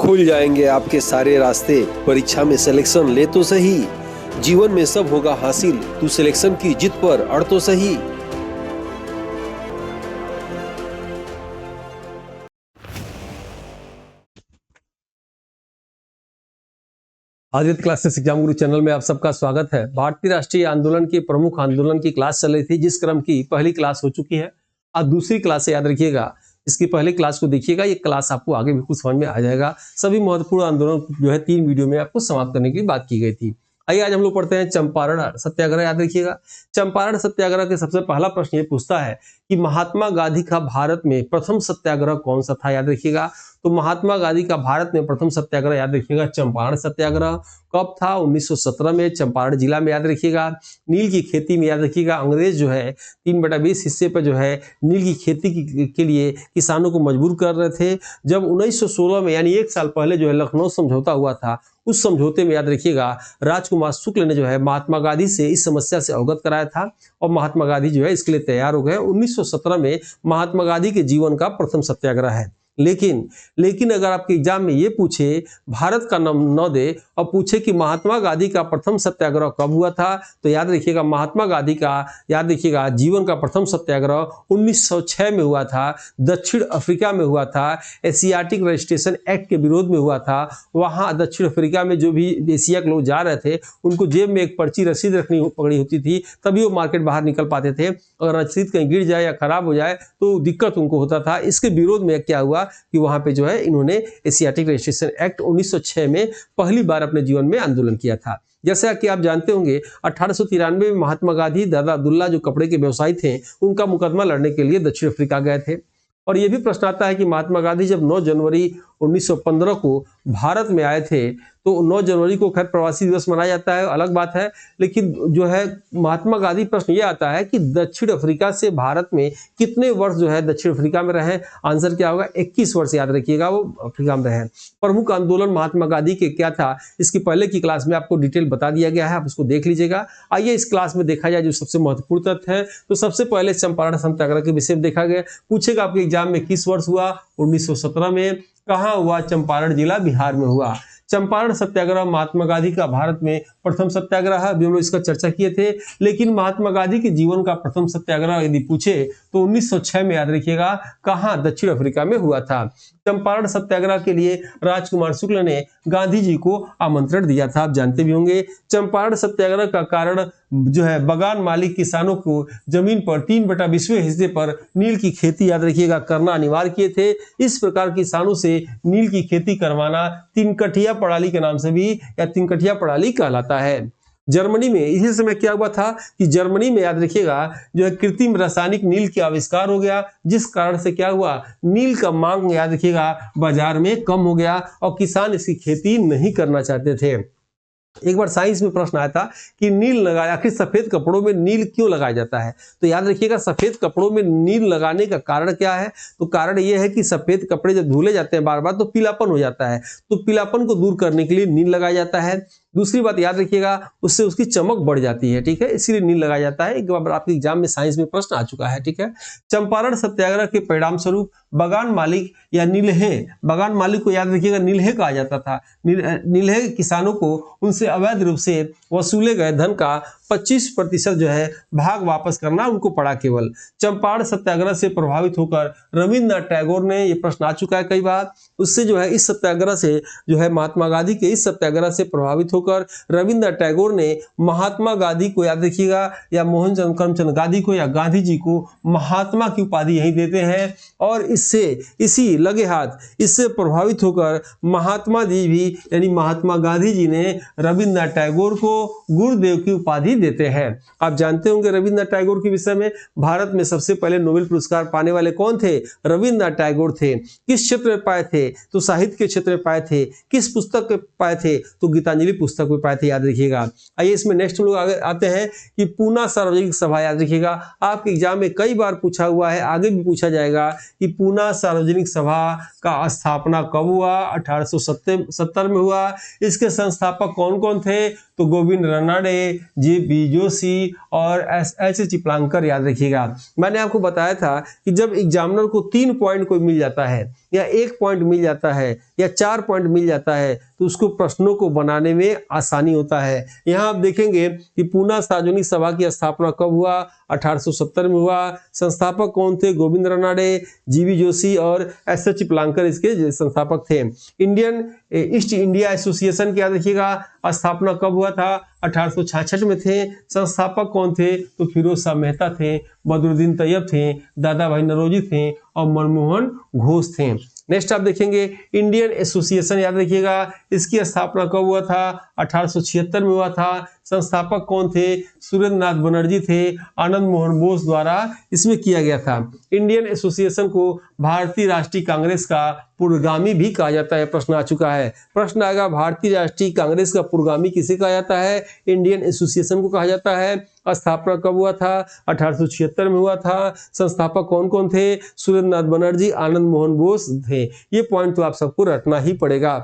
खुल जाएंगे आपके सारे रास्ते। परीक्षा में सिलेक्शन ले तो सही, जीवन में सब होगा हासिल। तू सिलेक्शन की जिद पर अड़ तो सही। आदित्य क्लासेस एग्जाम गुरु चैनल में आप सबका स्वागत है। भारतीय राष्ट्रीय आंदोलन की प्रमुख आंदोलन की क्लास चल रही थी, जिस क्रम की पहली क्लास हो चुकी है। अब दूसरी क्लास से याद रखिएगा, इसकी पहली क्लास को देखिएगा, ये क्लास आपको आगे भी कुछ समझ में आ जाएगा। सभी महत्वपूर्ण आंदोलन जो है 3 वीडियो में आपको समाप्त करने की बात की गई थी। आइए आज हम लोग पढ़ते हैं चंपारण सत्याग्रह। याद रखिएगा, चंपारण सत्याग्रह के सबसे पहला प्रश्न ये पूछता है कि महात्मा गांधी का भारत में प्रथम सत्याग्रह कौन सा था। याद रखिएगा, तो महात्मा गांधी का भारत में प्रथम सत्याग्रह याद रखिएगा चंपारण सत्याग्रह कब था, 1917 में चंपारण जिला में। याद रखिएगा, नील की खेती में याद रखिएगा अंग्रेज जो है 3/20 हिस्से पर जो है नील की खेती के लिए किसानों को मजबूर कर रहे थे। जब 1916 में यानी 1 साल पहले जो है लखनऊ समझौता हुआ था, उस समझौते में याद रखिएगा राजकुमार शुक्ल ने जो है महात्मा गांधी से इस समस्या से अवगत कराया था और महात्मा गांधी जो है इसके लिए तैयार हो गए। 1917 में महात्मा गांधी के जीवन का प्रथम सत्याग्रह है। लेकिन अगर आपके एग्जाम में ये पूछे, भारत का नाम न दे और पूछे कि महात्मा गांधी का प्रथम सत्याग्रह कब हुआ था, तो याद रखिएगा महात्मा गांधी का याद रखिएगा जीवन का प्रथम सत्याग्रह 1906 में हुआ था, दक्षिण अफ्रीका में हुआ था। एशियाटिक रजिस्ट्रेशन एक्ट के विरोध में हुआ था। वहां दक्षिण अफ्रीका में जो भी एशिया के लोग जा रहे थे, उनको जेब में एक पर्ची रसीद रखनी पकड़ी होती थी, तभी वो मार्केट बाहर निकल पाते थे। अगर रसीद कहीं गिर जाए या खराब हो जाए तो दिक्कत उनको होता था। इसके विरोध में क्या हुआ कि वहां पे जो है इन्होंने एशियाटिक रजिस्ट्रेशन एक्ट 1906 में पहली बार अपने जीवन में आंदोलन किया था। जैसा कि आप जानते होंगे 1893 में महात्मा गांधी दादा अब्दुल्ला जो कपड़े के व्यवसायी थे, उनका मुकदमा लड़ने के लिए दक्षिण अफ्रीका गए थे। और यह भी प्रश्न आता है कि महात्मा गांधी जब 9 जनवरी 1915 को भारत में आए थे, तो 9 जनवरी को खैर प्रवासी दिवस मनाया जाता है, अलग बात है। लेकिन जो है महात्मा गांधी प्रश्न ये आता है कि दक्षिण अफ्रीका से भारत में कितने वर्ष जो है दक्षिण अफ्रीका में रहे। आंसर क्या होगा, 21 वर्ष याद रखिएगा वो अफ्रीका में रहे। प्रमुख आंदोलन महात्मा गांधी के क्या था, इसकी पहले की क्लास में आपको डिटेल बता दिया गया है, आप उसको देख लीजिएगा। आइए इस क्लास में देखा जाए जो सबसे महत्वपूर्ण तथ्य है। तो सबसे पहले चंपारण सत्याग्रह के विषय में देखा गया। पूछेगा आपके एग्जाम में किस वर्ष हुआ, 1917 में। कहाँ हुआ, चंपारण जिला बिहार में हुआ। चंपारण सत्याग्रह महात्मा गांधी का भारत में प्रथम सत्याग्रह, अभी हम लोग इसका चर्चा किए थे। लेकिन महात्मा गांधी के जीवन का प्रथम सत्याग्रह यदि पूछे तो 1906 में याद रखिएगा कहाँ, दक्षिण अफ्रीका में हुआ था। चंपारण सत्याग्रह के लिए राजकुमार शुक्ल ने गांधी जी को आमंत्रण दिया था, आप जानते भी होंगे। चंपारण सत्याग्रह का कारण जो है बगान मालिक किसानों को जमीन पर 3/20 हिस्से पर नील की खेती याद रखिएगा करना अनिवार्य किए थे। इस प्रकार किसानों से नील की खेती करवाना तिनकठिया प्रणाली के नाम से भी या तिनकठिया प्रणाली कहलाता है। जर्मनी में इसी समय क्या हुआ था कि जर्मनी में याद रखिएगा जो है कृत्रिम रासायनिक नील का आविष्कार हो गया, जिस कारण से क्या हुआ, नील का मांग याद रखिएगा बाजार में कम हो गया और किसान इसकी खेती नहीं करना चाहते थे। एक बार साइंस में प्रश्न आया था कि नील लगाया, आखिर सफेद कपड़ों में नील क्यों लगाया जाता है। तो याद रखिएगा सफेद कपड़ों में नील लगाने का कारण क्या है, तो कारण यह है कि सफेद कपड़े जब धुले जाते हैं बार बार तो पीलापन हो जाता है, तो पीलापन को दूर करने के लिए नील लगाया जाता है। दूसरी बात याद रखिएगा उससे उसकी चमक बढ़ जाती है, ठीक है, इसीलिए नील लगाया जाता है। एक बार आपके एग्जाम में साइंस में प्रश्न आ चुका है, ठीक है। चंपारण सत्याग्रह के परिणाम स्वरूप बगान मालिक या नीलहे, बगान मालिक को याद रखिएगा नीलहे कहा जाता था। नीलहे किसानों को उनसे अवैध रूप से वसूले गए धन का 25% जो है भाग वापस करना उनको पड़ा केवल। चंपारण सत्याग्रह से प्रभावित होकर रविन्द्रनाथ टैगोर ने, ये प्रश्न आ चुका है कई बार, उससे जो है इस सत्याग्रह से जो है महात्मा गांधी के इस सत्याग्रह से प्रभावित होकर रविन्द्रनाथ टैगोर ने महात्मा गांधी को याद रखिएगा या मोहनचंद करमचंद गांधी को या गांधी जी को महात्मा की उपाधि यही देते हैं। और इसी लगे हाथ इससे प्रभावित होकर महात्मा जी भी यानी महात्मा गांधी जी ने रविन्द्रनाथ टैगोर को गुरुदेव की उपाधि देते हैं। आप जानते होंगे रविन्द्रनाथ टैगोर के विषय में, भारत में सबसे पहले नोबेल पुरस्कार पाने वाले कौन थे, रविन्द्रनाथ टैगोर थे। किस क्षेत्र में पाए थे, तो साहित्य के क्षेत्र में पाए थे। किस पुस्तक में पाए थे, तो गीतांजलि पुस्तक पुस्तक में पाए थे, याद रखिएगा। आइए इसमें नेक्स्ट लोग आगे आते हैं कि पूना सार्वजनिक सभा, याद रखिएगा आपके एग्जाम में कई बार पूछा हुआ है, आगे भी पूछा जाएगा कि पूना सार्वजनिक सभा का स्थापना कब हुआ? 1870 में हुआ। इसके संस्थापक कौन कौन थे? तो गोविंद रानडे, जी.बी. जोशी और एच. चिपलांकर, याद रखिएगा। मैंने आपको बताया था कि जब एग्जामिनर को 3 पॉइंट कोई मिल जाता है या 1 पॉइंट मिल जाता है या 4 पॉइंट मिल जाता है तो उसको प्रश्नों को बनाने में आसानी होता है। यहाँ आप देखेंगे कि पूना सार्वजनिक सभा की स्थापना कब हुआ? 1870 में हुआ। संस्थापक कौन थे? गोविंद रानडे, जी.बी. जोशी और एच. चिपलांकर इसके संस्थापक थे। इंडियन ईस्ट इंडिया एसोसिएशन की, याद रखिएगा, स्थापना कब हुआ था? 1866 में थे। संस्थापक कौन थे? तो फिरोज शाह मेहता थे, बदरुद्दीन तैयब थे, दादा भाई नौरोजी थे और मनमोहन घोष थे। नेक्स्ट आप देखेंगे इंडियन एसोसिएशन, याद रखिएगा, इसकी स्थापना कब हुआ था? 1876 में हुआ था। संस्थापक कौन थे? सुरेंद्र नाथ बनर्जी थे, आनंद मोहन बोस द्वारा इसमें किया गया था। इंडियन एसोसिएशन को भारतीय राष्ट्रीय कांग्रेस का पूर्वगामी भी कहा जाता है, प्रश्न आ चुका है। प्रश्न आएगा भारतीय राष्ट्रीय कांग्रेस का पूर्वगामी किसे कहा जाता है? इंडियन एसोसिएशन को कहा जाता है। स्थापना कब हुआ था? 1876 में हुआ था। संस्थापक कौन कौन थे? सुरेंद्र नाथ बनर्जी, आनंद मोहन बोस थे। ये पॉइंट तो आप सबको रटना ही पड़ेगा।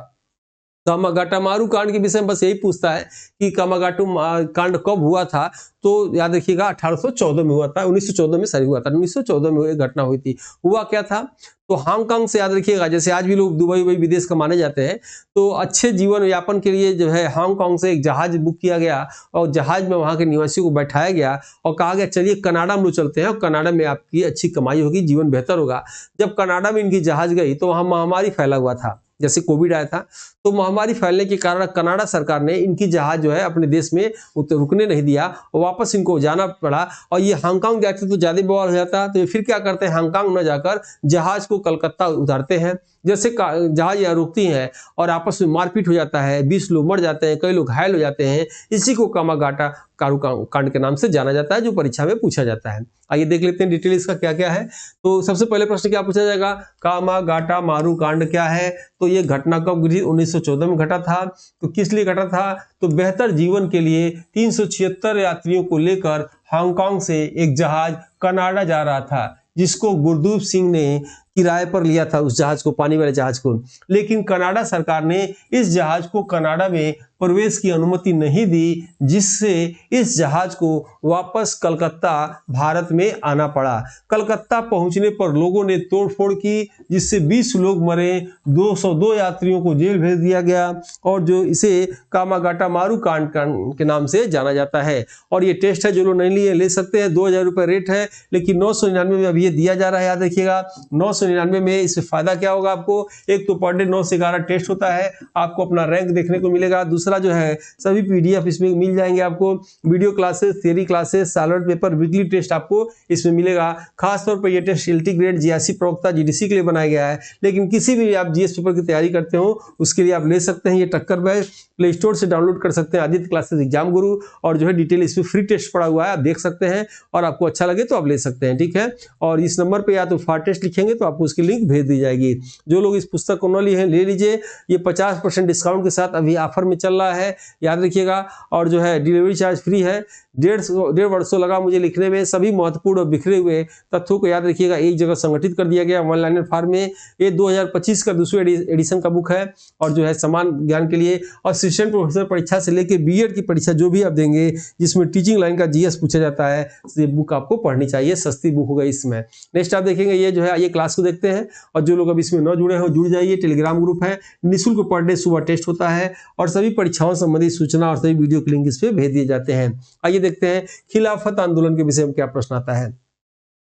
कामागाटामारू कांड के विषय में बस यही पूछता है कि कामागाटू कांड कब हुआ था? तो याद रखिएगा 1814 में हुआ था, 1914 में सॉरी हुआ था, 1914 में एक घटना हुई थी। हुआ क्या था? तो हांगकांग से, याद रखिएगा, जैसे आज भी लोग दुबई विदेश का माने जाते हैं, तो अच्छे जीवन यापन के लिए जो है हांगकांग से एक जहाज बुक किया गया और जहाज में वहां के निवासियों को बैठाया गया और कहा गया चलिए कनाडा में लोग चलते हैं और कनाडा में आपकी अच्छी कमाई होगी, जीवन बेहतर होगा। जब कनाडा में इनकी जहाज गई तो वहां महामारी फैला हुआ था, जैसे कोविड आया था। तो महामारी फैलने के कारण कनाडा सरकार ने इनकी जहाज जो है अपने देश में रुकने नहीं दिया और वापस इनको जाना पड़ा। और ये हांगकांग जाते तो ज्यादा बवाल हो जाता, तो ये फिर क्या करते हैं, हांगकांग न जाकर जहाज को कलकत्ता उतारते हैं। जैसे जहाज यहाँ रुकती हैं और आपस में मारपीट हो जाता है, 20 लोग मर जाते हैं, कई लोग घायल हो जाते हैं। इसी को कामागाटा कांड के नाम से जाना जाता है, जो परीक्षा में पूछा जाता है। आइए देख लेते हैं डिटेल इसका क्या क्या है। तो सबसे पहले प्रश्न क्या पूछा जाएगा? कामागाटामारू कांड क्या है? तो ये घटना कब घटी? 1914 में घटा था। तो किस लिए घटा था? तो बेहतर जीवन के लिए 376 यात्रियों को लेकर हांगकांग से एक जहाज कनाडा जा रहा था, जिसको गुरदीप सिंह ने किराए पर लिया था, उस जहाज को, पानी वाले जहाज को। लेकिन कनाडा सरकार ने इस जहाज को कनाडा में प्रवेश की अनुमति नहीं दी, जिससे इस जहाज को वापस कलकत्ता भारत में आना पड़ा। कलकत्ता पहुंचने पर लोगों ने तोड़फोड़ की, जिससे 20 लोग मरे, 202 यात्रियों को जेल भेज दिया गया और जो इसे कामागाटामारू कांड के नाम से जाना जाता है। और ये टेस्ट है, जो लोग नहीं लिए ले सकते हैं, 2000 रुपये रेट है, लेकिन 999 में अभी ये दिया जा रहा है, याद रखिएगा। 999 में इससे फायदा क्या होगा आपको? एक तो पर डे 9 से 11 टेस्ट होता है, आपको अपना रैंक देखने को मिलेगा। दूसरा जो है सभी पीडीएफ इसमें मिल जाएंगे आपको, video classes, theory classes, solve paper, weekly test आपको इसमें मिलेगा। खास तौर पर यह टेस्ट एलटी ग्रेड, जीआईसी प्रवक्ता, जीडीसी के लिए बनाया गया है, लेकिन किसी भी आप जीएस पेपर की तैयारी करते हो उसके लिए आप ले सकते हैं। ये टक्कर बैच प्ले स्टोर से डाउनलोड कर सकते हैं, आदित्य क्लासेस एग्जाम गुरु, और जो है डिटेल इसमें फ्री टेस्ट पड़ा हुआ है, आप देख सकते हैं और आपको अच्छा लगे तो आप ले सकते हैं, ठीक है। और इस नंबर पे या तो फार टेस्ट लिखेंगे तो आपको उसकी लिंक भेज दी जाएगी। जो लोग इस पुस्तक को न लिए हैं ले लीजिए, ये 50% डिस्काउंट के साथ अभी ऑफर में चल रहा है, याद रखिएगा। और जो है डिलीवरी चार्ज फ्री है। 1.5 वर्षों लगा मुझे लिखने में, सभी महत्वपूर्ण और बिखरे हुए तथ्यों को याद रखिएगा एक जगह संगठित कर दिया गया वन लाइनर फॉर्म में। ये 2025 का दूसरे एडिशन का बुक है और जो है समान ज्ञान के लिए और असिस्टेंट प्रोफेसर परीक्षा से लेकर बीएड की परीक्षा जो भी आप देंगे जिसमें टीचिंग लाइन का जीएस पूछा जाता है, ये बुक आपको पढ़नी चाहिए, सस्ती बुक होगा इसमें। नेक्स्ट आप देखेंगे ये जो है आइए क्लास को देखते हैं। और जो लोग अभी इसमें न जुड़े हो जुड़ जाइए, टेलीग्राम ग्रुप है, निःशुल्क पर डे सुबह टेस्ट होता है और सभी परीक्षाओं संबंधी सूचना और सभी वीडियो के लिंक इस पे भेज दिए जाते हैं। आइए देखते हैं खिलाफत आंदोलन के विषय में क्या प्रश्न आता है।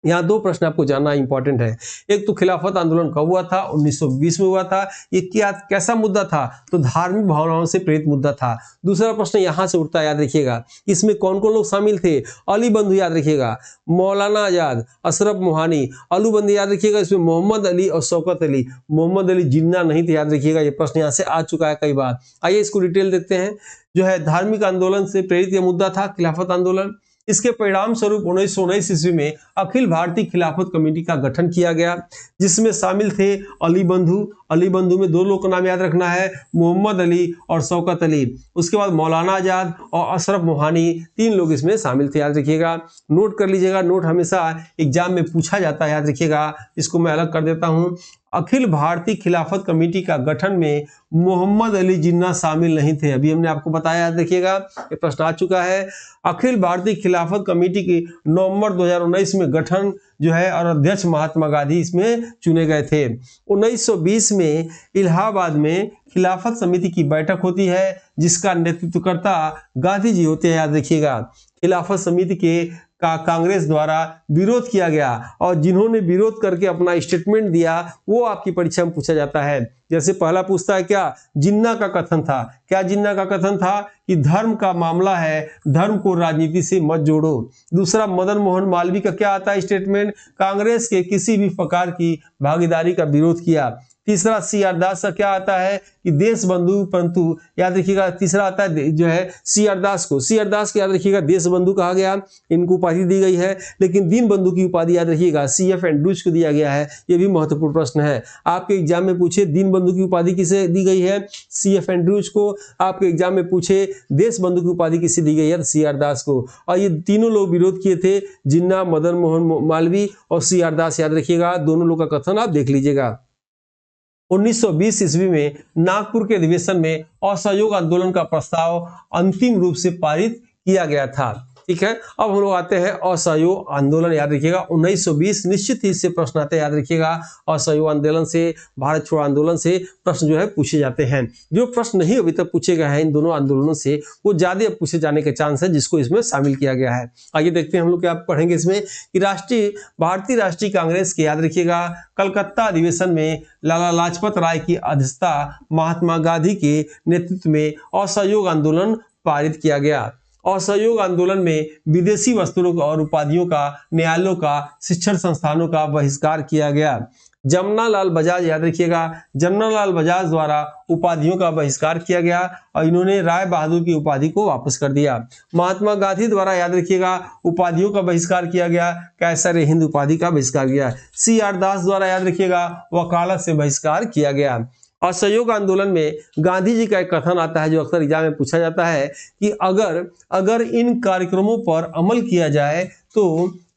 यहाँ 2 प्रश्न आपको जानना इंपॉर्टेंट है। एक तो खिलाफत आंदोलन कब हुआ था? 1920 में हुआ था। ये क्या कैसा मुद्दा था? तो धार्मिक भावनाओं से प्रेरित मुद्दा था। दूसरा प्रश्न यहाँ से उठता है, याद रखिएगा, इसमें कौन कौन लोग शामिल थे? अली बंधु याद रखिएगा, मौलाना आजाद, अशरफ मोहानी, अलू बंधु याद रखिएगा, इसमें मोहम्मद अली और शौकत अली। मोहम्मद अली जिन्ना नहीं थे, याद रखिएगा, ये प्रश्न यहाँ से आ चुका है कई बार। आइए इसको डिटेल देखते हैं। जो है धार्मिक आंदोलन से प्रेरित यह मुद्दा था खिलाफत आंदोलन। इसके परिणाम स्वरूप 1919 ईस्वी में अखिल भारतीय खिलाफत कमेटी का गठन किया गया, जिसमें शामिल थे अली बंधु में दो लोग का नाम याद रखना है, मोहम्मद अली और शौकत अली। उसके बाद मौलाना आजाद और अशरफ मोहानी, 3 लोग इसमें शामिल थे, याद रखिएगा। नोट कर लीजिएगा, नोट हमेशा एग्जाम में पूछा जाता है, याद रखिएगा। इसको मैं अलग कर देता हूं। अखिल भारतीय खिलाफत कमेटी का गठन में मोहम्मद अली जिन्ना शामिल नहीं थे, अभी हमने आपको बताया, याद रखिएगा, ये प्रश्न आ चुका है। अखिल भारतीय खिलाफत कमेटी की नवंबर 2019 में गठन जो है और अध्यक्ष महात्मा गांधी इसमें चुने गए थे। 1920 में इलाहाबाद में खिलाफत समिति की बैठक होती है, जिसका नेतृत्वकर्ता गांधी जी होते हैं, याद रखिएगा। खिलाफत समिति के का कांग्रेस द्वारा विरोध किया गया और जिन्होंने विरोध करके अपना स्टेटमेंट दिया वो आपकी परीक्षा में पूछा जाता है। जैसे पहला पूछता है क्या जिन्ना का कथन था, क्या जिन्ना का कथन था कि धर्म का मामला है, धर्म को राजनीति से मत जोड़ो। दूसरा मदन मोहन मालवीय का क्या आता है स्टेटमेंट, कांग्रेस के किसी भी प्रकार की भागीदारी का विरोध किया। तीसरा सी आर दास का क्या आता है कि देश बंधु, परंतु याद रखिएगा तीसरा आता है जो है सी आर दास को याद रखिएगा देश बंधु कहा गया, इनको उपाधि दी गई है, लेकिन दीन बंधु की उपाधि याद रखिएगा CF एंड्रूज को दिया गया है। ये भी महत्वपूर्ण प्रश्न है, आपके एग्जाम में पूछे दीन बंधु की उपाधि किसे दी गई है, CF एंड्रूज को। आपके एग्जाम में पूछे देश बंधु की उपाधि किसे दी गई है, सी आर दास को। और ये तीनों लोग विरोध किए थे, जिन्ना, मदन मोहन मालवीय और सी आर दास, याद रखिएगा। दोनों लोग का कथन आप देख लीजिएगा। 1920 ईस्वी में नागपुर के अधिवेशन में असहयोग आंदोलन का प्रस्ताव अंतिम रूप से पारित किया गया था। ठीक है, अब हम लोग आते हैं असहयोग आंदोलन, याद रखिएगा 1920, निश्चित ही इससे प्रश्न आते हैं, याद रखिएगा। असहयोग आंदोलन से, भारत छोड़ो आंदोलन से प्रश्न जो है पूछे जाते हैं। जो प्रश्न नहीं अभी तक पूछे गए हैं इन दोनों आंदोलनों से, वो ज्यादा पूछे जाने के चांस है, जिसको इसमें शामिल किया गया है। आइए देखते हैं हम लोग क्या पढ़ेंगे इसमें कि भारतीय राष्ट्रीय कांग्रेस के, याद रखिएगा, कलकत्ता अधिवेशन में लाला लाजपत राय की अध्यक्षता महात्मा गांधी के नेतृत्व में असहयोग आंदोलन पारित किया गया। असहयोग आंदोलन में विदेशी वस्त्रों और उपाधियों का, न्यायालयों का, शिक्षण संस्थानों का बहिष्कार किया गया। जमनालाल बजाज, याद रखिएगा, जमनालाल बजाज द्वारा उपाधियों का बहिष्कार किया गया और इन्होंने राय बहादुर की उपाधि को वापस कर दिया। महात्मा गांधी द्वारा, याद रखिएगा, उपाधियों का बहिष्कार किया गया, कैसर हिंद उपाधि का बहिष्कार किया। सी आर दास द्वारा, याद रखिएगा, वकालत से बहिष्कार किया गया। असहयोग आंदोलन में गांधी जी का एक कथन आता है जो अक्सर एग्जाम में पूछा जाता है कि अगर इन कार्यक्रमों पर अमल किया जाए तो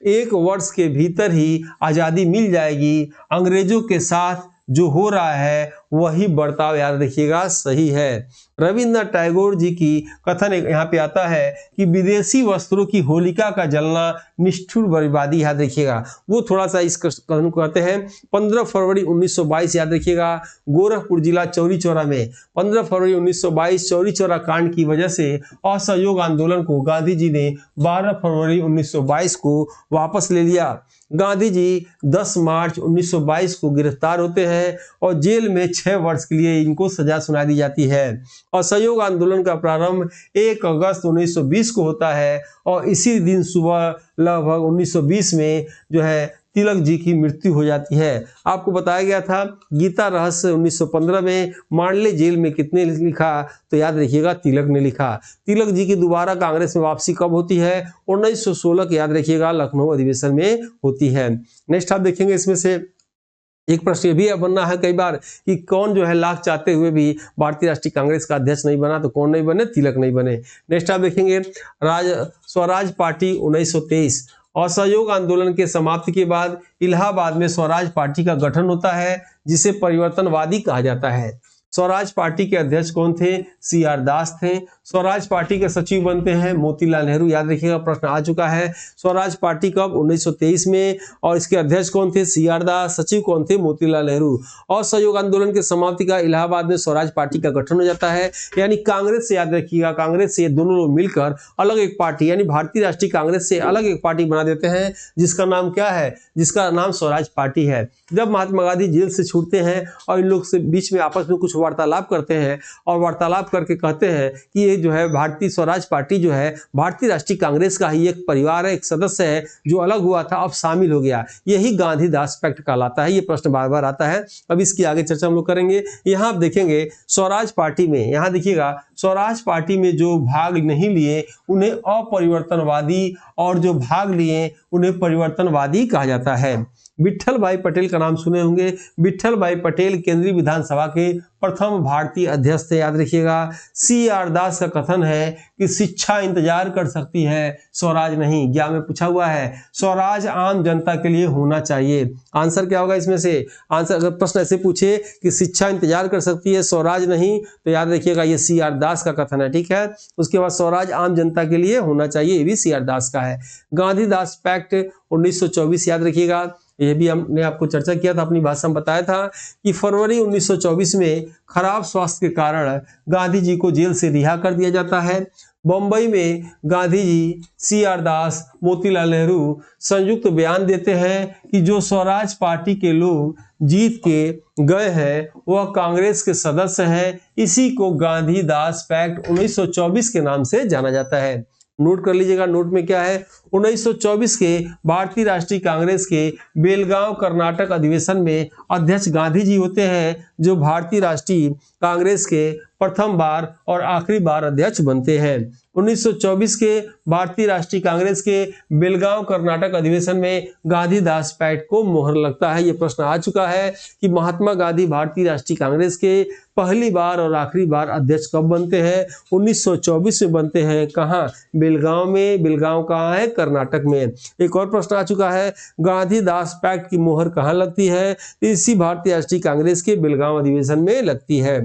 1 वर्ष के भीतर ही आजादी मिल जाएगी, अंग्रेजों के साथ जो हो रहा है वही बर्ताव, याद रखिएगा, सही है। रविन्द्रनाथ टैगोर जी की कथन यहाँ पे आता है कि विदेशी वस्त्रों की होलिका का जलना निष्ठुर बर्बादी, याद रखिएगा। वो थोड़ा सा इस कथन को कहते हैं। 15 फरवरी 1922, याद रखिएगा, गोरखपुर जिला चौरी चौरा में 15 फरवरी 1922 चौरी चौरा कांड की वजह से असहयोग आंदोलन को गांधी जी ने 12 फरवरी 1922 को वापस ले लिया। गांधी जी 10 मार्च 1922 को गिरफ्तार होते हैं और जेल में 6 वर्ष के लिए इनको सजा सुना दी जाती है। असहयोग आंदोलन का प्रारंभ 1 अगस्त 1920 को होता है और इसी दिन सुबह लगभग 1920 में जो है तिलक जी की मृत्यु हो जाती है। आपको बताया गया था गीता रहस्य 1915 में मांडले जेल में कितने लिखा, तो याद रखिएगा तिलक ने लिखा। तिलक जी की दोबारा कांग्रेस में वापसी कब होती है, 1916 के, याद रखिएगा, लखनऊ अधिवेशन में होती है। नेक्स्ट आप देखेंगे इसमें से एक प्रश्न ये भी बनना है कई बार कि कौन जो है लाख चाहते हुए भी भारतीय राष्ट्रीय कांग्रेस का अध्यक्ष नहीं बना, तो कौन नहीं बने, तिलक नहीं बने। नेक्स्ट आप देखेंगे स्वराज पार्टी 1923। असहयोग आंदोलन के समाप्ति के बाद इलाहाबाद में स्वराज पार्टी का गठन होता है, जिसे परिवर्तनवादी कहा जाता है। स्वराज पार्टी के अध्यक्ष कौन थे, सी आर दास थे। स्वराज पार्टी के सचिव बनते हैं मोतीलाल नेहरू, याद रखिएगा, प्रश्न आ चुका है। स्वराज पार्टी कब, 1923 में, और इसके अध्यक्ष कौन थे, सी आर दास, सचिव कौन थे, मोतीलाल नेहरू। और असहयोग आंदोलन के समाप्ति का इलाहाबाद में स्वराज पार्टी का गठन हो जाता है, यानी कांग्रेस से, याद रखिएगा, कांग्रेस से दोनों लोग मिलकर अलग एक पार्टी, यानी भारतीय राष्ट्रीय कांग्रेस से अलग एक पार्टी बना देते हैं, जिसका नाम क्या है, जिसका नाम स्वराज पार्टी है। जब महात्मा गांधी जेल से छूटते हैं और इन लोग से बीच में आपस में कुछ वार्तालाप करते हैं और वार्तालाप करके कहते हैं कि ये जो है भारतीय स्वराज पार्टी जो है भारतीय राष्ट्रीय कांग्रेस का ही एक परिवार है, एक सदस्य है जो अलग हुआ था अब शामिल हो गया, यही गांधीदास पैक्ट कहलाता है। ये प्रश्न बार बार आता है, अब इसकी आगे चर्चा हम लोग करेंगे। यहाँ आप देखेंगे स्वराज पार्टी में, यहाँ देखिएगा स्वराज पार्टी में जो भाग नहीं लिए उन्हें अपरिवर्तनवादी और जो भाग लिए उन्हें परिवर्तनवादी कहा जाता है। विट्ठल भाई पटेल का नाम सुने होंगे। विट्ठल भाई पटेल केंद्रीय विधानसभा के प्रथम भारतीय अध्यक्ष थे, याद रखिएगा। CR दास का कथन है कि शिक्षा इंतजार कर सकती है, स्वराज नहीं। एग्जाम में पूछा हुआ है स्वराज आम जनता के लिए होना चाहिए, आंसर क्या होगा इसमें से? आंसर अगर प्रश्न ऐसे पूछे कि शिक्षा इंतजार कर सकती है स्वराज नहीं, तो याद रखिएगा ये CR दास का कथन है, ठीक है। उसके बाद स्वराज आम जनता के लिए होना चाहिए, ये भी CR दास का है। गांधीदास पैक्ट 1924, याद रखिएगा, ये भी हमने आपको चर्चा किया था, अपनी भाषा में बताया था कि फरवरी 1924 में खराब स्वास्थ्य के कारण गांधी जी को जेल से रिहा कर दिया जाता है। बंबई में गांधी जी, CR दास, मोतीलाल नेहरू संयुक्त बयान देते हैं कि जो स्वराज पार्टी के लोग जीत के गए हैं वह कांग्रेस के सदस्य हैं। इसी को गांधीदास पैक्ट 1924 के नाम से जाना जाता है। नोट कर लीजिएगा, नोट में क्या है, 1924 के भारतीय राष्ट्रीय कांग्रेस के बेलगांव कर्नाटक अधिवेशन में अध्यक्ष गांधी जी होते हैं, जो भारतीय राष्ट्रीय कांग्रेस के प्रथम बार और आखिरी बार अध्यक्ष बनते हैं। 1924 के भारतीय राष्ट्रीय कांग्रेस के बेलगांव कर्नाटक अधिवेशन में गांधीदास पैक्ट को मोहर लगता है। यह प्रश्न आ चुका है कि महात्मा गांधी भारतीय राष्ट्रीय कांग्रेस के पहली बार और आखिरी बार अध्यक्ष कब बनते हैं? 1924 में बनते हैं। कहाँ? बेलगांव में। बेलगांव कहाँ है? कर्नाटक में। एक और प्रश्न आ चुका है, गांधीदास पैक्ट की मोहर कहाँ लगती है? इसी भारतीय राष्ट्रीय कांग्रेस के बेलगांव अधिवेशन में लगती है।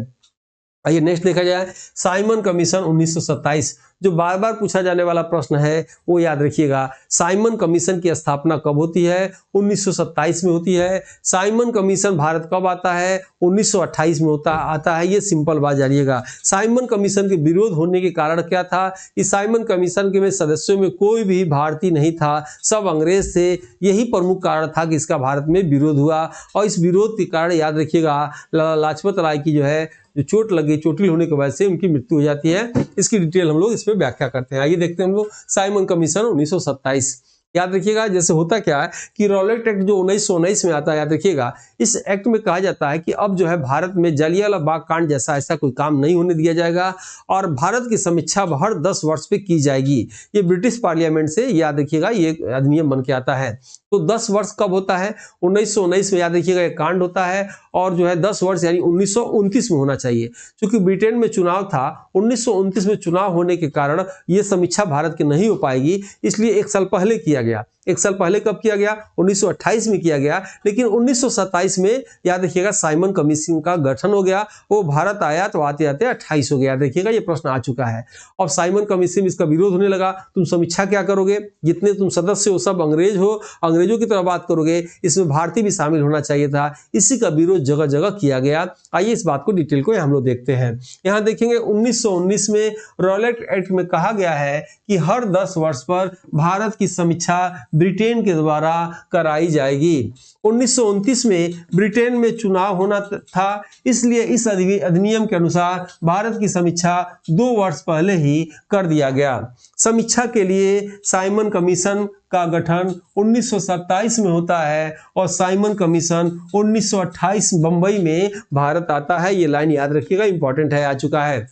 आइए नेक्स्ट देखा जाए, साइमन कमीशन 1927, जो बार बार पूछा जाने वाला प्रश्न है वो याद रखिएगा। साइमन कमीशन की स्थापना कब होती है? 1927 में होती है। साइमन कमीशन भारत कब आता है? 1928 में आता है। ये सिंपल बात जानिएगा। साइमन कमीशन के विरोध होने के कारण क्या था कि साइमन कमीशन के सदस्यों में कोई भी भारतीय नहीं था, सब अंग्रेज थे। यही प्रमुख कारण था कि इसका भारत में विरोध हुआ, और इस विरोध के कारण याद रखिएगा लाला लाजपत राय की जो चोट लगी, चोटिल होने की वजह से उनकी मृत्यु हो जाती है। इसकी डिटेल हम लोग इसमें व्याख्या करते हैं। आइए देखते हैं हम लोग साइमन कमीशन 1927। याद रखिएगा, जैसे होता क्या है कि रॉलेट एक्ट जो 1919 में आता है, याद रखिएगा, इस एक्ट में कहा जाता है कि अब जो है भारत में जलियांवाला बाग कांड जैसा ऐसा कोई काम नहीं होने दिया जाएगा, और भारत की समीक्षा हर 10 वर्ष पे की जाएगी। ये ब्रिटिश पार्लियामेंट से, याद रखिएगा, ये अधिनियम बन के आता है। तो 10 वर्ष कब होता है? 1919 में, याद रखिएगा, एक कांड होता है, और जो है 10 वर्ष यानी 1929 में होना चाहिए। क्योंकि ब्रिटेन में चुनाव था, 1929 में चुनाव होने के कारण ये समीक्षा भारत की नहीं हो पाएगी, इसलिए 1 साल पहले किया गया। 1 साल पहले कब किया गया? 1928 में किया गया। लेकिन 1927 में याद रखिएगा साइमन कमीशन का गठन हो गया। वो भारत आया तो आते आते 28 हो गया। देखिएगा ये प्रश्न आ चुका है। अब साइमन कमीशन में इसका विरोध होने लगा। तुम समीक्षा क्या करोगे? जितने तुम सदस्य हो सब अंग्रेज हो, अंग्रेजों की तरह बात करोगे, इसमें भारतीय भी शामिल होना चाहिए था। इसी का विरोध जगह जगह किया गया। आइए इस बात को डिटेल को हम लोग देखते हैं। यहाँ देखेंगे 1919 में रॉलेट एक्ट में कहा गया है कि हर 10 वर्ष पर भारत की समीक्षा ब्रिटेन के द्वारा कराई जाएगी। 1929 में ब्रिटेन में चुनाव होना था, इसलिए इस अधिनियम के अनुसार भारत की समीक्षा 2 वर्ष पहले ही कर दिया गया। समीक्षा के लिए साइमन कमीशन का गठन 1927 में होता है, और साइमन कमीशन 1928 बंबई में भारत आता है। ये लाइन याद रखिएगा, इंपॉर्टेंट है, आ चुका है।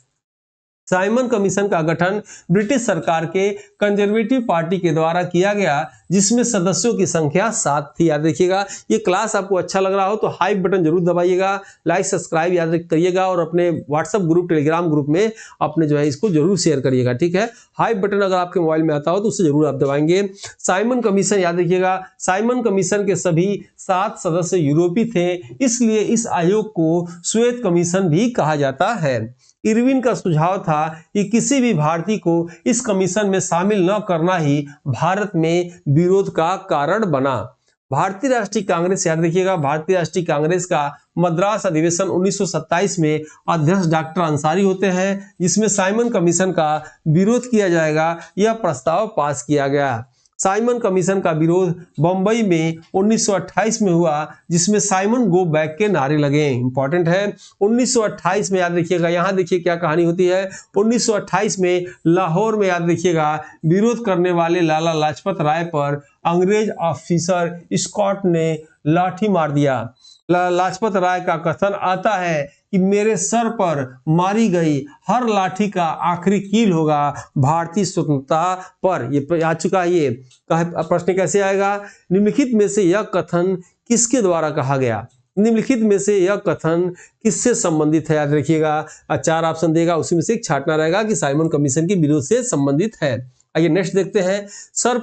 साइमन कमीशन का गठन ब्रिटिश सरकार के कंजर्वेटिव पार्टी के द्वारा किया गया, जिसमें सदस्यों की संख्या 7 थी। याद रखिएगा, ये क्लास आपको अच्छा लग रहा हो तो हाई बटन जरूर दबाइएगा, लाइक सब्सक्राइब याद करिएगा, और अपने व्हाट्सएप ग्रुप, टेलीग्राम ग्रुप में अपने जो है इसको जरूर शेयर करिएगा, ठीक है। हाई बटन अगर आपके मोबाइल में आता हो तो उससे जरूर आप दबाएंगे। साइमन कमीशन, याद रखिएगा, साइमन कमीशन के सभी 7 सदस्य यूरोपीय थे, इसलिए इस आयोग को श्वेत कमीशन भी कहा जाता है। इरविन का सुझाव था कि किसी भी भारतीय को इस कमीशन में शामिल न करना ही भारत में विरोध का कारण बना। भारतीय राष्ट्रीय कांग्रेस, याद रखिएगा, भारतीय राष्ट्रीय कांग्रेस का मद्रास अधिवेशन 1927 में अध्यक्ष डॉक्टर अंसारी होते हैं, जिसमें साइमन कमीशन का विरोध किया जाएगा, यह प्रस्ताव पास किया गया। साइमन कमीशन का विरोध बंबई में 1928 में हुआ, जिसमें साइमन गो बैक के नारे लगे। इंपॉर्टेंट है, 1928 में याद रखिएगा। यहां देखिए क्या कहानी होती है। 1928 में लाहौर में याद रखिएगा विरोध करने वाले लाला लाजपत राय पर अंग्रेज ऑफिसर स्कॉट ने लाठी मार दिया। लाजपत राय का कथन आता है कि मेरे सर पर मारी गई हर लाठी का आखिरी कील होगा भारतीय स्वतंत्रता पर। ये आ चुका है। ये प्रश्न कैसे आएगा? निम्नलिखित में से यह कथन किसके द्वारा कहा गया? निम्नलिखित में से यह कथन किससे संबंधित है? याद रखिएगा, 4 ऑप्शन देगा, उसी में से एक छांटना रहेगा कि साइमन कमीशन के विरोध से संबंधित है। आइए नेक्स्ट देखते हैं। सर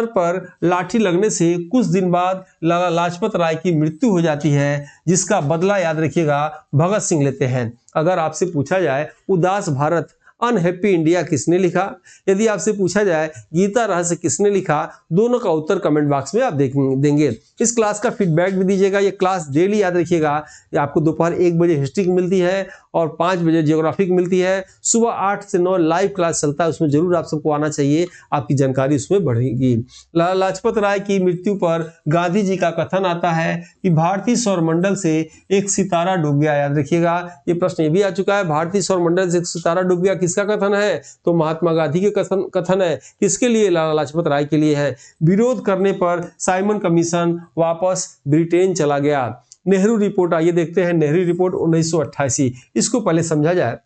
पर लाठी लगने से कुछ दिन बाद लाला लाजपत राय की मृत्यु हो जाती है, जिसका बदला याद रखिएगा भगत सिंह लेते हैं। अगर आपसे पूछा जाए उदास भारत अनहैप्पी इंडिया किसने लिखा, यदि आपसे पूछा जाए गीता रहस्य किसने लिखा, दोनों का उत्तर कमेंट बॉक्स में आप देंगे। इस क्लास का फीडबैक भी दीजिएगा। ये क्लास डेली याद रखिएगा, आपको दोपहर 1 बजे हिस्ट्री की मिलती है और 5 बजे ज्योग्राफी की मिलती है। सुबह 8 से 9 लाइव क्लास चलता है, उसमें जरूर आप सबको आना चाहिए, आपकी जानकारी उसमें बढ़ेगी। लाला लाजपत राय की मृत्यु पर गांधी जी का कथन आता है कि भारतीय सौरमंडल से एक सितारा डूब गया। याद रखिएगा, ये प्रश्न ये भी आ चुका है, भारतीय सौरमंडल से एक सितारा डूब गया किसका कथन है? तो महात्मा गांधी के कथन है। किसके लिए? लाला लाजपत राय के लिए है। विरोध करने पर साइमन कमीशन वापस ब्रिटेन चला गया। नेहरू रिपोर्ट, आइए देखते हैं नेहरू रिपोर्ट 1988। इसको पहले समझा जाए।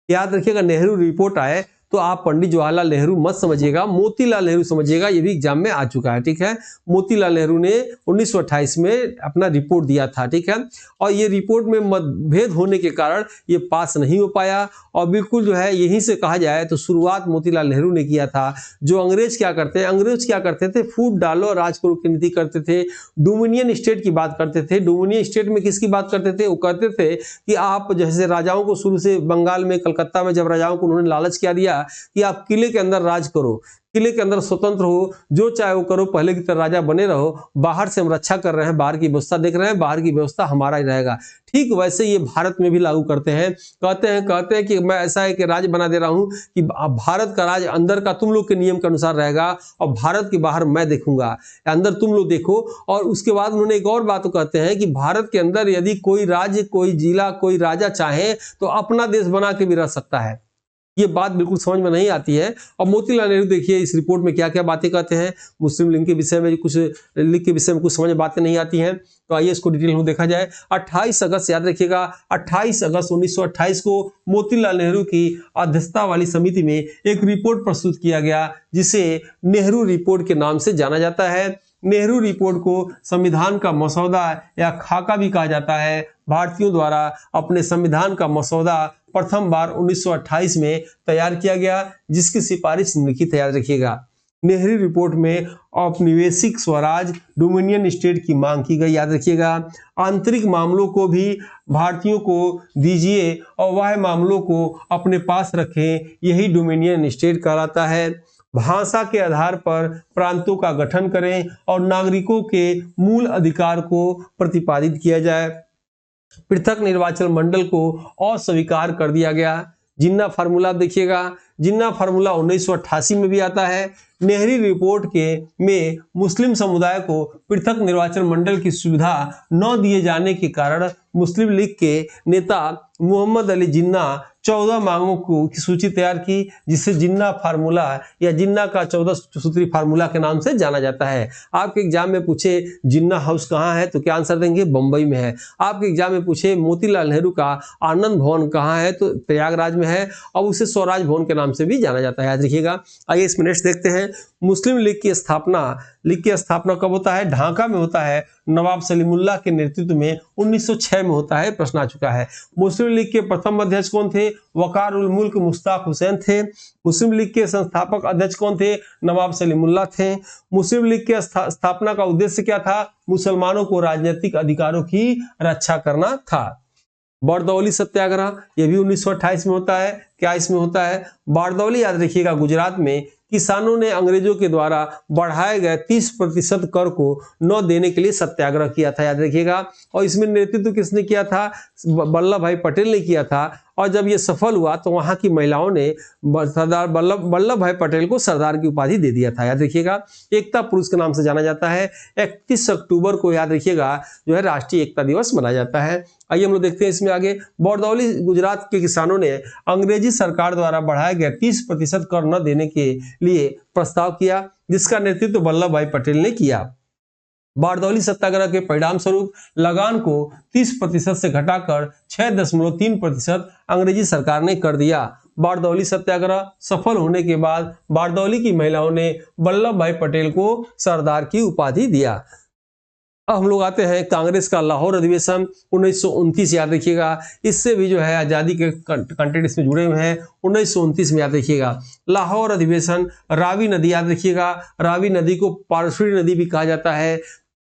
याद रखिएगा, नेहरू रिपोर्ट आए तो आप पंडित जवाहरलाल नेहरू मत समझिएगा, मोतीलाल नेहरू समझिएगा। ये भी एग्जाम में आ चुका है, ठीक है। मोतीलाल नेहरू ने 1928 में अपना रिपोर्ट दिया था, ठीक है। और ये रिपोर्ट में मतभेद होने के कारण ये पास नहीं हो पाया। और बिल्कुल जो है यहीं से कहा जाए तो शुरुआत मोतीलाल नेहरू ने किया था। जो अंग्रेज क्या करते थे, फूट डालो और राज करो की नीति करते थे। डोमिनियन स्टेट की बात करते थे। डोमिनियन स्टेट में किसकी बात करते थे? वो कहते थे कि आप जैसे राजाओं को शुरू से बंगाल में, कलकत्ता में जब राजाओं को उन्होंने लालच क्या दिया कि आप किले के अंदर राज करो, किले के अंदर स्वतंत्र हो, जो चाहे वो करो, पहले की तरह राजा बने रहो, बाहर से हम रक्षा कर रहे हैं, बाहर की व्यवस्था देख रहे हैं, बाहर की व्यवस्था हमारा ही रहेगा। ठीक वैसे ये भारत में भी लागू करते हैं। कहते हैं कि मैं ऐसा है कि राज्य बना दे रहा हूं कि भारत का राज अंदर का तुम लोग के नियम के अनुसार रहेगा और भारत के बाहर मैं देखूंगा, अंदर तुम लोग देखो। और उसके बाद उन्होंने एक और बात कहते हैं कि भारत के अंदर यदि कोई राज्य, कोई जिला, कोई राजा चाहे तो अपना देश बना के भी रह सकता है। ये बात बिल्कुल समझ में नहीं आती है। और मोतीलाल नेहरू देखिए इस रिपोर्ट में क्या क्या बातें कहते हैं। मुस्लिम लीग के विषय में कुछ समझ में बातें नहीं आती हैं, तो आइए इसको डिटेल में देखा जाए। 28 अगस्त याद रखिएगा, 28 अगस्त 1928 को मोतीलाल नेहरू की अध्यक्षता वाली समिति में एक रिपोर्ट प्रस्तुत किया गया, जिसे नेहरू रिपोर्ट के नाम से जाना जाता है। नेहरू रिपोर्ट को संविधान का मसौदा या खाका भी कहा जाता है। भारतीयों द्वारा अपने संविधान का मसौदा प्रथम बार 1928 में तैयार किया गया, जिसकी सिफारिश निम्नलिखित है। याद रखिएगा, नेहरू रिपोर्ट में औपनिवेशिक स्वराज, डोमिनियन स्टेट की मांग की गई। याद रखिएगा, आंतरिक मामलों को भी भारतीयों को दीजिए और वह मामलों को अपने पास रखें, यही डोमिनियन स्टेट कहलाता है। भाषा के आधार पर प्रांतों का गठन करें और नागरिकों के मूल अधिकार को प्रतिपादित किया जाए। पृथक निर्वाचन मंडल को अस्वीकार कर दिया गया। जिन्ना फार्मूला देखिएगा, जिन्ना फार्मूला 1988 में भी आता है। नेहरू रिपोर्ट में मुस्लिम समुदाय को पृथक निर्वाचन मंडल की सुविधा न दिए जाने के कारण मुस्लिम लीग के नेता मोहम्मद अली जिन्ना 14 मांगों की सूची तैयार की, जिसे जिन्ना फार्मूला या जिन्ना का 14 सूत्री फार्मूला के नाम से जाना जाता है। आपके एग्जाम में पूछे जिन्ना हाउस कहाँ है तो क्या आंसर देंगे? बंबई में है। आपके एग्जाम में पूछे मोतीलाल नेहरू का आनंद भवन कहाँ है तो प्रयागराज में है, और उसे स्वराज भवन के नाम से भी जाना जाता है। याद रखिएगा। आइए इसमें नेक्स्ट देखते हैं। मुस्लिम लीग की स्थापना कब होता है? ढाका में होता है, नवाब सलीमुल्लाह के नेतृत्व में 1906 में होता है। प्रश्न आ चुका है। मुस्लिम लीग के प्रथम अध्यक्ष कौन थे? वकार उल मुल्क मुश्ताक हुसैन थे। मुस्लिम लीग के संस्थापक अध्यक्ष कौन थे? नवाब सलीमुल्लाह थे। मुस्लिम लीग के स्थापना का उद्देश्य क्या था? मुसलमानों को राजनीतिक अधिकारों की रक्षा करना था। बारदौली सत्याग्रह, यह भी 1928 में होता है। क्या इसमें होता है? बारदौली याद रखिएगा, गुजरात में किसानों ने अंग्रेजों के द्वारा बढ़ाए गए 30% कर को न देने के लिए सत्याग्रह किया था। याद रखिएगा। और इसमें नेतृत्व किसने किया था? वल्लभ भाई पटेल ने किया था। और जब ये सफल हुआ तो वहां की महिलाओं ने सरदार वल्लभ भाई पटेल को सरदार की उपाधि दे दिया था। याद रखिएगा, एकता पुरुष के नाम से जाना जाता है। 31 अक्टूबर को याद रखिएगा जो है राष्ट्रीय एकता दिवस मनाया जाता है। आइए हम लोग देखते हैं इसमें आगे। बरदौली गुजरात के किसानों ने अंग्रेजी सरकार द्वारा बढ़ाए गए 30% कर न देने के लिए प्रस्ताव किया, जिसका नेतृत्व वल्लभ भाई पटेल ने किया। बारदौली सत्याग्रह के परिणाम स्वरूप लगान को 30% से घटाकर 6.3% अंग्रेजी सरकार ने कर दिया। बारदौली सत्याग्रह सफल होने के बाद बारदौली की महिलाओं ने वल्लभ भाई पटेल को सरदार की उपाधि दिया। अब हम लोग आते हैं कांग्रेस का लाहौर अधिवेशन 1929। याद रखिएगा, इससे भी जो है आजादी के कंटेंट इसमें जुड़े हुए हैं। 1929 में याद रखिएगा लाहौर अधिवेशन, रावी नदी याद रखिएगा, रावी नदी को पारसरी नदी भी कहा जाता है।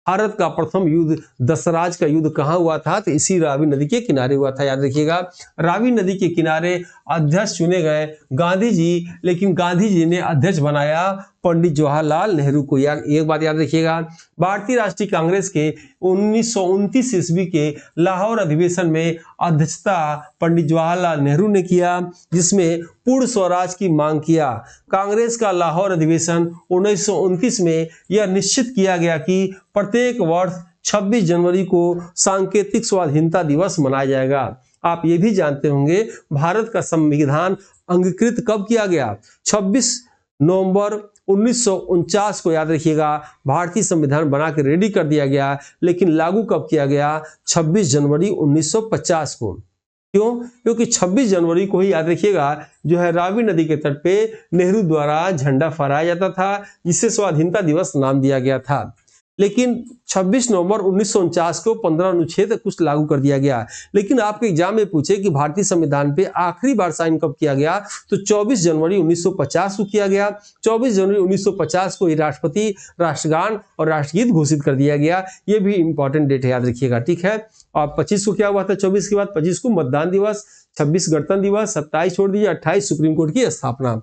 भारत का प्रथम युद्ध दसराज का युद्ध कहाँ हुआ था? तो इसी रावी नदी के किनारे हुआ था। याद रखिएगा, रावी नदी के किनारे अध्यक्ष चुने गए गांधी जी, लेकिन गांधी जी ने अध्यक्ष बनाया पंडित जवाहरलाल नेहरू को। एक बात याद रखिएगा, भारतीय राष्ट्रीय कांग्रेस के 1929 ईस्वी के लाहौर अधिवेशन में अध्यक्षता पंडित जवाहरलाल नेहरू ने किया, जिसमें पूर्ण स्वराज की मांग किया। कांग्रेस का लाहौर अधिवेशन 1929 में यह निश्चित किया गया कि प्रत्येक वर्ष 26 जनवरी को सांकेतिक स्वाधीनता दिवस मनाया जाएगा। आप ये भी जानते होंगे भारत का संविधान अंगीकृत कब किया गया? 26 नवंबर 1949 को याद रखिएगा भारतीय संविधान बना के रेडी कर दिया गया, लेकिन लागू कब किया गया? 26 जनवरी 1950 को। क्यों? क्योंकि 26 जनवरी को ही याद रखिएगा जो है रावी नदी के तट पे नेहरू द्वारा झंडा फहराया जाता था, जिसे स्वाधीनता दिवस नाम दिया गया था। लेकिन 26 नवंबर 1949 को 15 अनुच्छेद कुछ लागू कर दिया गया। लेकिन आपके एग्जाम में पूछे कि भारतीय संविधान पे आखिरी बार साइन कब किया गया, तो 24 जनवरी 1950 को किया गया। 24 जनवरी 1950 को ही राष्ट्रपति राष्ट्रगान और राष्ट्रगीत घोषित कर दिया गया। ये भी इंपॉर्टेंट डेट है, याद रखिएगा, ठीक है। और 25 को क्या हुआ था? 24 के बाद 25 को मतदान दिवस, 26 गणतंत्र दिवस, 27 छोड़ दीजिए, 28 सुप्रीम कोर्ट की स्थापना।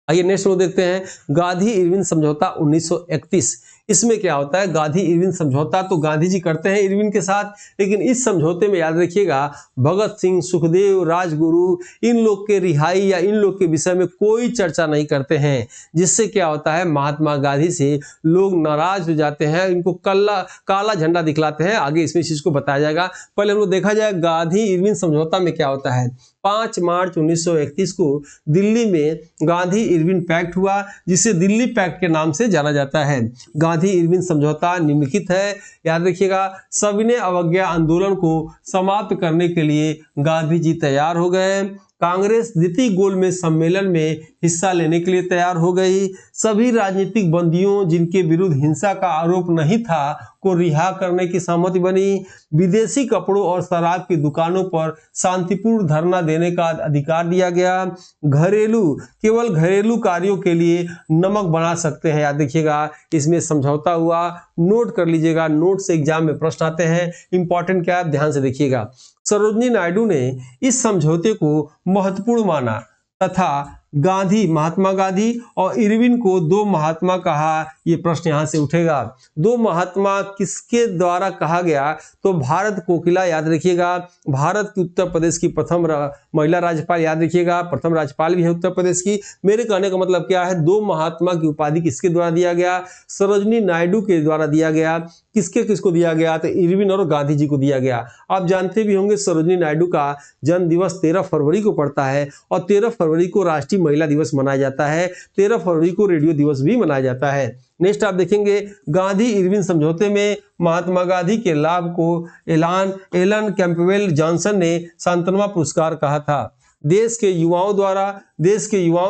आइए नेक्स्ट लोग देखते हैं गांधी इरविन समझौता 1931। इसमें क्या होता है? गांधी इरविन समझौता तो गांधी जी करते हैं इरविन के साथ, लेकिन इस समझौते में याद रखिएगा भगत सिंह, सुखदेव, राजगुरु, इन लोग के रिहाई या इन लोग के विषय में कोई चर्चा नहीं करते हैं, जिससे क्या होता है महात्मा गांधी से लोग नाराज हो जाते हैं, इनको काला झंडा दिखलाते हैं। आगे इसमें चीज को बताया जाएगा। पहले हम लोग देखा जाए गांधी इरविन समझौता में क्या होता है। 5 मार्च 1931 को दिल्ली में गांधी इरविन पैक्ट हुआ, जिसे दिल्ली पैक्ट के नाम से जाना जाता है। गांधी इरविन समझौता निम्नलिखित है, याद रखिएगा। सविनय अवज्ञा आंदोलन को समाप्त करने के लिए गांधी जी तैयार हो गए। कांग्रेस द्वितीय गोलमेज सम्मेलन में हिस्सा लेने के लिए तैयार हो गई। सभी राजनीतिक बंदियों जिनके विरुद्ध हिंसा का आरोप नहीं था को रिहा करने की सहमति बनी। विदेशी कपड़ों और शराब की दुकानों पर शांतिपूर्ण धरना देने का अधिकार दिया गया। केवल घरेलू कार्यों के लिए नमक बना सकते हैं, याद रखिएगा। इसमें समझौता हुआ, नोट कर लीजिएगा, नोट से एग्जाम में प्रश्न आते हैं। इंपॉर्टेंट क्या है, ध्यान से देखिएगा। सरोजिनी नायडू ने इस समझौते को महत्वपूर्ण माना तथा महात्मा गांधी और इरविन को दो महात्मा कहा। ये प्रश्न यहां से उठेगा। दो महात्मा किसके द्वारा कहा गया? तो भारत कोकिला, याद रखिएगा। भारत की उत्तर प्रदेश की प्रथम महिला राज्यपाल, याद रखिएगा, प्रथम राज्यपाल भी है उत्तर प्रदेश की। मेरे कहने का मतलब क्या है, दो महात्मा की उपाधि किसके द्वारा दिया गया? सरोजिनी नायडू के द्वारा दिया गया। किसको दिया गया? तो इरविन और गांधी जी को दिया गया। आप जानते भी होंगे सरोजिनी नायडू का जन्म दिवस 13 फरवरी को पड़ता है और 13 फरवरी को राष्ट्रीय महिला दिवस मनाया जाता है। 13 फरवरी को रेडियो दिवस भी मनाया जाता है। नेक्स्ट आप देखेंगे गांधी इरविन समझौते में महात्मा गांधी के लाभ को एलन कैंपबेल जॉनसन ने सांत्वना पुरस्कार कहा था। देश के युवाओं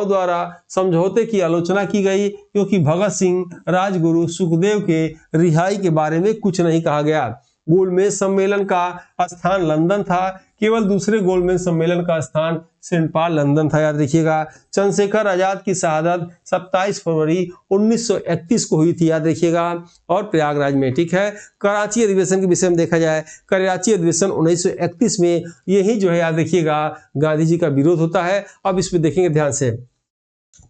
द्वारा समझौते की आलोचना की गई, क्योंकि भगत सिंह, राजगुरु, सुखदेव के रिहाई के बारे में कुछ नहीं कहा गया। गोलमेज सम्मेलन का स्थान लंदन था, केवल दूसरे गोलमेज सम्मेलन का स्थान सेंट पॉल लंदन था, याद रखिएगा। चंद्रशेखर आजाद की शहादत 27 फरवरी 1931 को हुई थी, याद रखिएगा, और प्रयागराज में, ठीक है। कराची अधिवेशन के विषय में देखा जाए, कराची अधिवेशन 1931 में यही जो है, याद रखिएगा, गांधी जी का विरोध होता है। अब इस पे देखेंगे ध्यान से।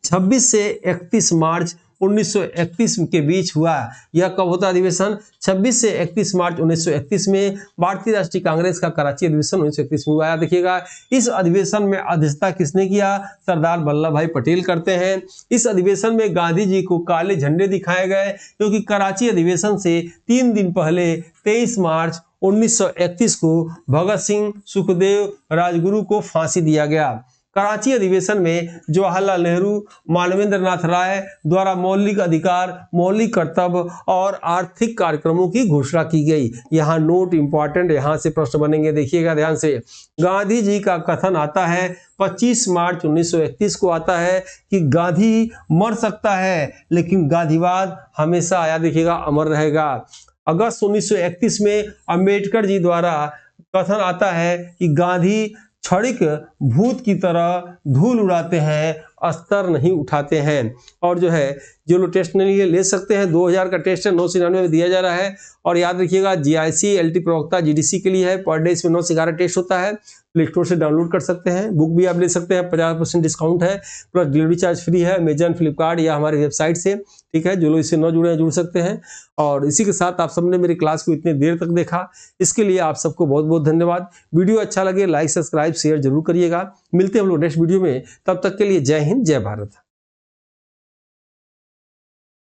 26 से 31 मार्च 1931 के बीच हुआ। यह कब होता अधिवेशन? 26 से 31 मार्च 1931 में भारतीय राष्ट्रीय कांग्रेस का कराची अधिवेशन 1931 में हुआ। देखिएगा, इस अधिवेशन में अध्यक्षता किसने किया? सरदार वल्लभ भाई पटेल करते हैं। इस अधिवेशन में गांधी जी को काले झंडे दिखाए गए, क्योंकि कराची अधिवेशन से 3 दिन पहले 23 मार्च 1931 को भगत सिंह, सुखदेव, राजगुरु को फांसी दिया गया। कराची अधिवेशन में जवाहरलाल नेहरू, मानवेंद्र नाथ राय द्वारा मौलिक अधिकार, मौलिक कर्तव्य और आर्थिक कार्यक्रमों की घोषणा की गई। यहाँ नोट इंपॉर्टेंट, यहाँ से प्रश्न बनेंगे, देखिएगा ध्यान से। गांधी जी का कथन आता है 25 मार्च 1931 को आता है कि गांधी मर सकता है लेकिन गांधीवाद हमेशा, याद देखिएगा, अमर रहेगा। अगस्त 1931 में अंबेडकर जी द्वारा कथन आता है कि गांधी क्षणिक भूत की तरह धूल उड़ाते हैं, अस्तर नहीं उठाते हैं। और जो है, जो लोग टेस्ट नहीं ले सकते हैं, 2000 का टेस्ट है, 999 में दिया जा रहा है। और याद रखिएगा, जीआईसी, एलटी प्रवक्ता, जीडीसी के लिए है। पर डे इसमें 9 से 11 टेस्ट होता है। प्ले स्टोर से डाउनलोड कर सकते हैं। बुक भी आप ले सकते हैं, 50% डिस्काउंट है, प्लस डिलीवरी चार्ज फ्री है। अमेजन, फ्लिपकार्ट या हमारी वेबसाइट से, ठीक है। जो लोग इससे न जुड़े हैं, जुड़ सकते हैं। और इसी के साथ आप सबने मेरी क्लास को इतनी देर तक देखा, इसके लिए आप सबको बहुत बहुत धन्यवाद। वीडियो अच्छा लगे लाइक, सब्सक्राइब, शेयर जरूर करिएगा। मिलते हैं हम लोग नेक्स्ट वीडियो में, तब तक के लिए जय हिंद, जय भारत।